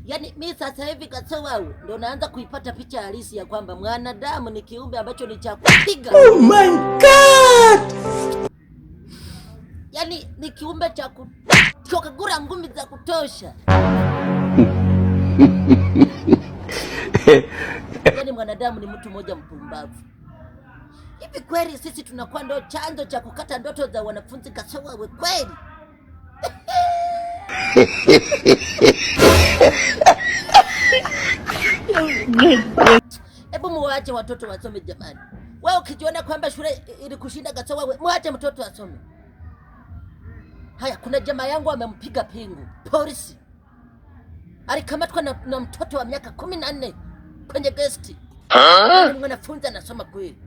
Yaani mimi sasa hivi Kasawau ndo naanza kuipata picha halisi ya kwamba mwanadamu ni kiumbe ambacho ni cha kupiga. Oh my God! Yaani ni kiumbe cha kukagura ngumi za kutosha. Yaani mwanadamu ni mtu mmoja mpumbavu. Hivi kweli sisi tunakuwa ndo chanzo cha kukata ndoto za wanafunzi Kasawau kweli? Hebu muache watoto wasome jamani. Wewe ukijiona kwamba shule ilikushinda Kasawau, muache mtoto asome. Haya, kuna jamaa yangu amempiga pingu polisi, alikamatwa na mtoto wa miaka 14 kwenye gesti. Ni mwanafunzi anasoma kweli,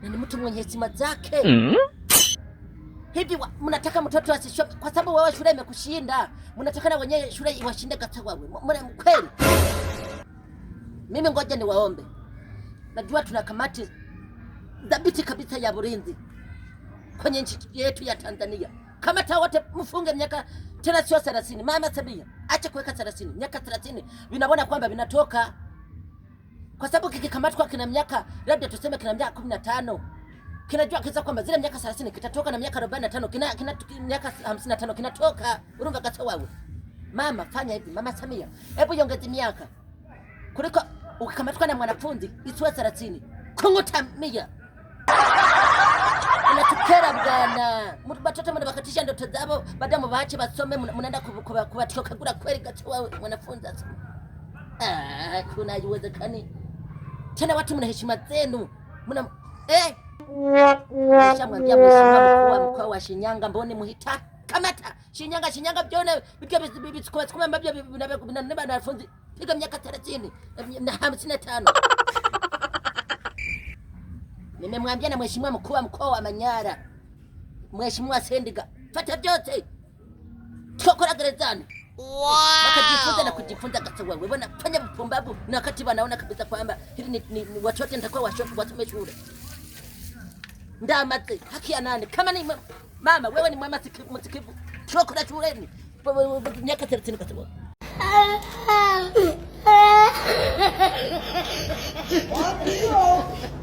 na ni mtu mwenye heshima zake. Hivi mnataka mtoto asisome kwa sababu wewe shule imekushinda? Mnataka na wenyewe shule iwashinde Kasawau? Mbona kweli? Mimi ngoja niwaombe, najua tuna kamati dhabiti kabisa ya ulinzi kwenye nchi yetu ya Tanzania. Kamata wote mfunge miaka tena sio 30. Mama Samia, acha kuweka 30. Miaka 30 vinaona kwamba vinatoka. Kwa sababu kikikamatwa kina miaka labda tuseme kina miaka 15. Kinajua kisa kwamba zile miaka 30 kitatoka na miaka 45 kina miaka 55 kinatoka. Urumva Kasawau. Mama fanya hivi, Mama Samia. Hebu iongeze miaka. Kuliko ukikamatwa na mwanafunzi isiwe 30. Kunguta 100. Unatukera bwana. Watoto mnabakatisha ndoto zao, baada mwache basome, mnaenda kuwatokagura kweli Kasawau mwanafunzi asome. Kuna uwezekani. Tena watu mna heshima zenu. Mna Nishamwambia mkuu wa Shinyanga mboni muhita. Kamata Shinyanga vione vikiwa bibi ambavyo vinabeba wanafunzi. Piga miaka 30 na 55. Nimemwambia na mheshimiwa mkuu wa mkoa wa Manyara, Mheshimiwa Sendiga, fata vyote tukokora gerezani. Wakajifunza na kujifunza Kasawau. Wewe unafanya mpumbavu na wakati wanaona kabisa kwamba hili ni watoto nitakuwa wasome shule. Ndamaze haki ya nani? Kama ni mama wewe ni mama msikivu. Tukokora shuleni. Miaka 30 Kasawau. What?